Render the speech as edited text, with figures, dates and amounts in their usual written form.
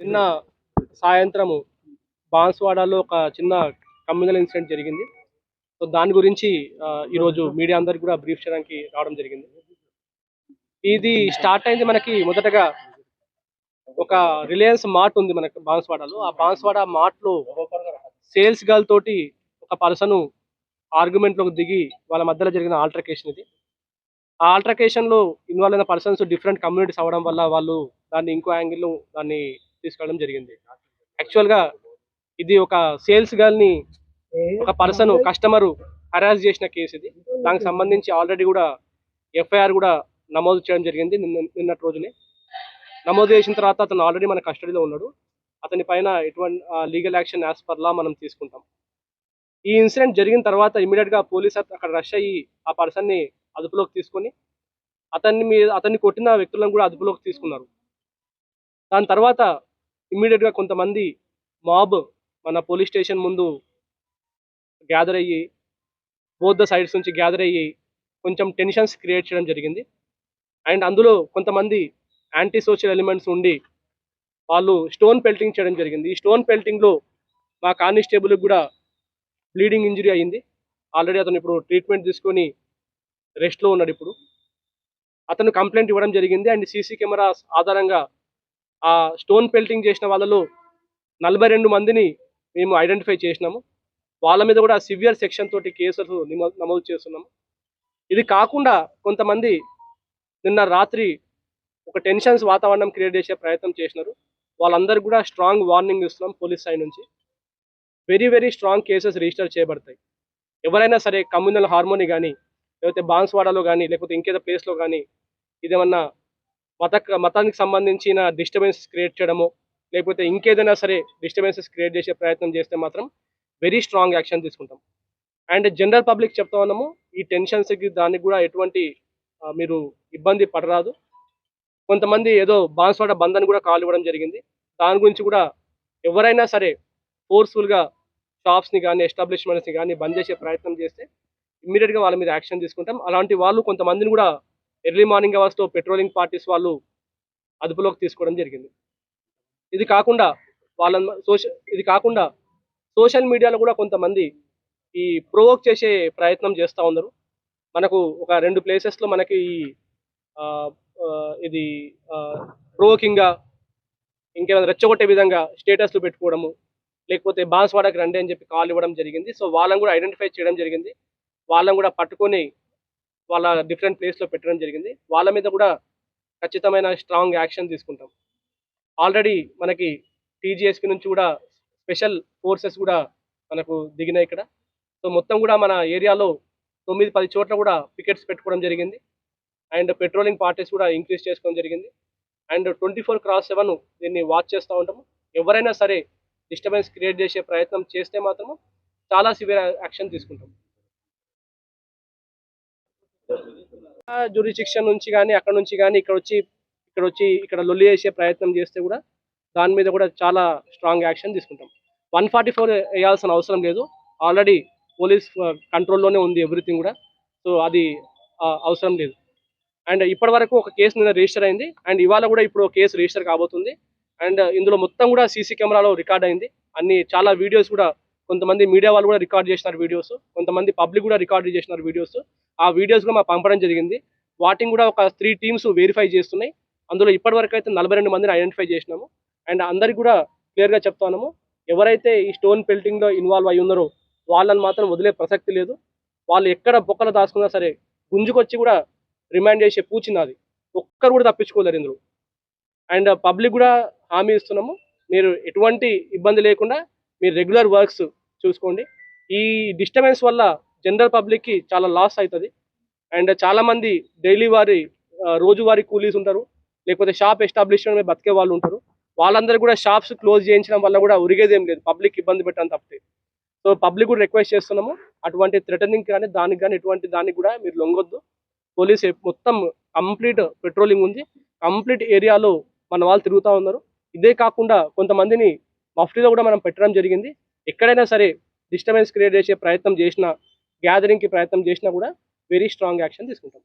నిన్న సాయంత్రము బాన్స్వాడలో ఒక చిన్న కమ్యూనల్ ఇన్సిడెంట్ జరిగింది. సో దాని గురించి ఈరోజు మీడియా అందరికి కూడా బ్రీఫ్ చేయడానికి రావడం జరిగింది. ఇది స్టార్ట్ అయింది మనకి మొదటగా ఒక రిలయన్స్ మార్ట్ ఉంది మనకి బాన్స్వాడలో. ఆ బాన్స్వాడ మార్ట్లో సేల్స్ గర్ల్ తోటి ఒక పర్సన్ ఆర్గ్యుమెంట్ లోకి దిగి వాళ్ళ మధ్యలో జరిగిన ఆల్టర్కేషన్ ఇది. ఆ ఆల్టర్కేషన్ లో ఇన్వాల్వ్ అయిన పర్సన్స్ డిఫరెంట్ కమ్యూనిటీస్ అవ్వడం వల్ల వాళ్ళు దాన్ని ఇంకో యాంగిల్లో దాన్ని తీసుకెళ్ళడం జరిగింది. యాక్చువల్ గా ఇది ఒక సేల్స్ గర్ల్ ని ఒక పర్సన్ కస్టమర్ హరాస్ చేసిన కేసు ఇది. దానికి సంబంధించి ఆల్రెడీ కూడా ఎఫ్ఐఆర్ కూడా నమోదు చేయడం జరిగింది నిన్నటి రోజునే. నమోదు చేసిన తర్వాత అతను ఆల్రెడీ మన కస్టడీలో ఉన్నాడు. అతని పైన ఎటువంటి legal action as per law మనం తీసుకుంటాం. ఈ ఇన్సిడెంట్ జరిగిన తర్వాత ఇమీడియట్ గా పోలీస్ అక్కడ రష్ అయ్యి ఆ పర్సన్ ని అదుపులోకి తీసుకొని అతన్ని కొట్టిన వ్యక్తులను కూడా అదుపులోకి తీసుకున్నారు. దాని తర్వాత ఇమ్మీడియట్ గా కొంతమంది మాబ్ మన పోలీస్ స్టేషన్ ముందు గ్యాదర్ అయ్యి బోత్ ద సైడ్స్ నుంచి గ్యాదర్ అయ్యి కొంచెం టెన్షన్స్ క్రియేట్ చేయడం జరిగింది. అండ్ అందులో కొంతమంది యాంటీ సోషల్ ఎలిమెంట్స్ ఉండి వాళ్ళు స్టోన్ పెల్టింగ్ చేయడం జరిగింది. ఈ స్టోన్ పెల్టింగ్ లో మా కానిస్టేబుల్ కూడా బ్లీడింగ్ ఇంజరీ అయింది. ఆల్రెడీ అతను ఇప్పుడు ట్రీట్మెంట్ తీసుకొని రెస్ట్ లో ఉన్నాడు. ఇప్పుడు అతను కంప్లైంట్ ఇవ్వడం జరిగింది. అండ్ సీసీ కెమెరాస్ ఆధారంగా ఆ స్టోన్ పెల్టింగ్ చేసిన వాళ్ళలో 42 మందిని మేము ఐడెంటిఫై చేసినాము. వాళ్ళ మీద కూడా సివియర్ సెక్షన్ తోటి కేసులు నమోదు చేస్తున్నాము. ఇది కాకుండా కొంతమంది నిన్న రాత్రి ఒక టెన్షన్స్ వాతావరణం క్రియేట్ చేసే ప్రయత్నం చేసినారు. వాళ్ళందరికీ కూడా స్ట్రాంగ్ వార్నింగ్ ఇస్తున్నాం పోలీస్ సైడ్ నుంచి. Very very strong cases register చేయబడతాయి. ఎవరైనా సరే కమ్యూనల్ హార్మోని కానీ లేకపోతే బాన్స్వాడలో కానీ లేకపోతే ఇంకేదో ప్లేస్లో కానీ ఇదేమన్నా మతానికి సంబంధించిన డిస్టర్బెన్సెస్ క్రియేట్ చేయడమో లేకపోతే ఇంకేదైనా సరే డిస్టర్బెన్సెస్ క్రియేట్ చేసే ప్రయత్నం చేస్తే మాత్రం వెరీ స్ట్రాంగ్ యాక్షన్ తీసుకుంటాం. అండ్ జనరల్ పబ్లిక్ చెప్తా ఉన్నాము, ఈ టెన్షన్స్కి దానికి కూడా ఎటువంటి మీరు ఇబ్బంది పడరాదు. కొంతమంది ఏదో బాన్స్వాడ బంద్ అని కూడా కాల్ ఇవ్వడం జరిగింది. దాని గురించి కూడా ఎవరైనా సరే ఫోర్స్ఫుల్గా షాప్స్ని కానీ ఎస్టాబ్లిష్మెంట్స్ని కానీ బంద్ చేసే ప్రయత్నం చేస్తే ఇమ్మీడియట్గా వాళ్ళ మీద యాక్షన్ తీసుకుంటాం. అలాంటి వాళ్ళు కొంతమందిని కూడా ఎర్లీ మార్నింగ్ అవర్స్లో పెట్రోలింగ్ పార్టీస్ వాళ్ళు అదుపులోకి తీసుకోవడం జరిగింది. ఇది కాకుండా సోషల్ మీడియాలో కూడా కొంతమంది ఈ ప్రొవోక్ చేసే ప్రయత్నం చేస్తూ ఉన్నారు. మనకు ఒక 2 ప్లేసెస్లో మనకి ఇది ప్రొవోకింగ్గా ఇంకేమైనా రెచ్చగొట్టే విధంగా స్టేటస్లు పెట్టుకోవడము లేకపోతే బాన్స్వాడకి రండి అని చెప్పి కాల్ ఇవ్వడం జరిగింది. సో వాళ్ళని కూడా ఐడెంటిఫై చేయడం జరిగింది. వాళ్ళని కూడా పట్టుకొని వాళ్ళ డిఫరెంట్ ప్లేస్లో పెట్టడం జరిగింది. వాళ్ళ మీద కూడా ఖచ్చితమైన స్ట్రాంగ్ యాక్షన్ తీసుకుంటాం. ఆల్రెడీ మనకి టీజీఎస్పీ నుంచి కూడా స్పెషల్ ఫోర్సెస్ కూడా మనకు దిగినాయి ఇక్కడ. సో మొత్తం కూడా మన ఏరియాలో 9-10 చోట్ల కూడా పికెట్స్ పెట్టుకోవడం జరిగింది. అండ్ పెట్రోలింగ్ పార్టీస్ కూడా ఇంక్రీజ్ చేసుకోవడం జరిగింది. అండ్ 24/7 దీన్ని వాచ్ చేస్తూ ఉంటాము. ఎవరైనా సరే డిస్టర్బెన్స్ క్రియేట్ చేసే ప్రయత్నం చేస్తే మాత్రము చాలా సివియర్ యాక్షన్ తీసుకుంటాం. జ్యూరిడిక్షన్ నుంచి కానీ అక్కడ నుంచి కానీ ఇక్కడ లొల్లి చేసే ప్రయత్నం చేస్తే కూడా దాని మీద కూడా చాలా స్ట్రాంగ్ యాక్షన్ తీసుకుంటాం. 144 వేయాల్సిన అవసరం లేదు. ఆల్రెడీ పోలీస్ కంట్రోల్లోనే ఉంది ఎవ్రీథింగ్ కూడా. సో అది అవసరం లేదు. అండ్ ఇప్పటి వరకు ఒక కేసు నిన్న రిజిస్టర్ అయింది. అండ్ ఇవాళ కూడా ఇప్పుడు కేసు రిజిస్టర్ కాబోతుంది. అండ్ ఇందులో మొత్తం కూడా సీసీ కెమెరాలో రికార్డ్ అయింది. చాలా వీడియోస్ కూడా కొంతమంది మీడియా వాళ్ళు కూడా రికార్డ్ చేసినారు వీడియోస్, కొంతమంది పబ్లిక్ కూడా రికార్డ్ చేసినారు వీడియోస్. ఆ వీడియోస్ కూడా మాకు పంపడం జరిగింది. వాటిని కూడా ఒక 3 టీమ్స్ వెరిఫై చేస్తున్నాయి. అందులో ఇప్పటి వరకు అయితే 42 మందిని ఐడెంటిఫై చేసినాము. అండ్ అందరికి కూడా క్లియర్గా చెప్తున్నాము, ఎవరైతే ఈ స్టోన్ పెల్టింగ్లో ఇన్వాల్వ్ అయ్యి ఉన్నారో వాళ్ళని మాత్రం వదిలే ప్రసక్తి లేదు. వాళ్ళు ఎక్కడ బొక్కలు దాచుకున్నా సరే గుంజుకొచ్చి కూడా రిమైండ్ చేసే పూచినది, ఒక్కరు కూడా తప్పించుకోలేరు ఇందులో. అండ్ పబ్లిక్ కూడా హామీ ఇస్తున్నాము, మీరు ఎటువంటి ఇబ్బంది లేకుండా మీరు రెగ్యులర్ వర్క్స్ చూసుకోండి. ఈ డిస్టర్బెన్స్ వల్ల జనరల్ పబ్లిక్కి చాలా లాస్ అవుతుంది. అండ్ చాలామంది డైలీ రోజువారీ కూలీస్ ఉంటారు, లేకపోతే షాప్ ఎస్టాబ్లిష్మెంట్ మీద బతికే వాళ్ళు ఉంటారు. వాళ్ళందరూ కూడా షాప్స్ క్లోజ్ చేయించడం వల్ల కూడా ఉరిగేదేం లేదు, పబ్లిక్ ఇబ్బంది పెట్టడం తప్పితే. సో పబ్లిక్ కూడా రిక్వెస్ట్ చేస్తున్నాము, అటువంటి థ్రెటనింగ్ కానీ దానికి కానీ ఎటువంటి దానికి కూడా మీరు లొంగొద్దు. పోలీస్ మొత్తం కంప్లీట్ పెట్రోలింగ్ ఉంది. కంప్లీట్ ఏరియాలో మన వాళ్ళు తిరుగుతూ ఉన్నారు. ఇదే కాకుండా కొంతమందిని మఫ్టీలో కూడా మనం పెట్టడం జరిగింది. ఎక్కడైనా సరే డిస్టర్బెన్స్ క్రియేట్ చేసే ప్రయత్నం చేసినా, గ్యాదరింగ్కి ప్రయత్నం చేసినా కూడా వెరీ స్ట్రాంగ్ యాక్షన్ తీసుకుంటాం.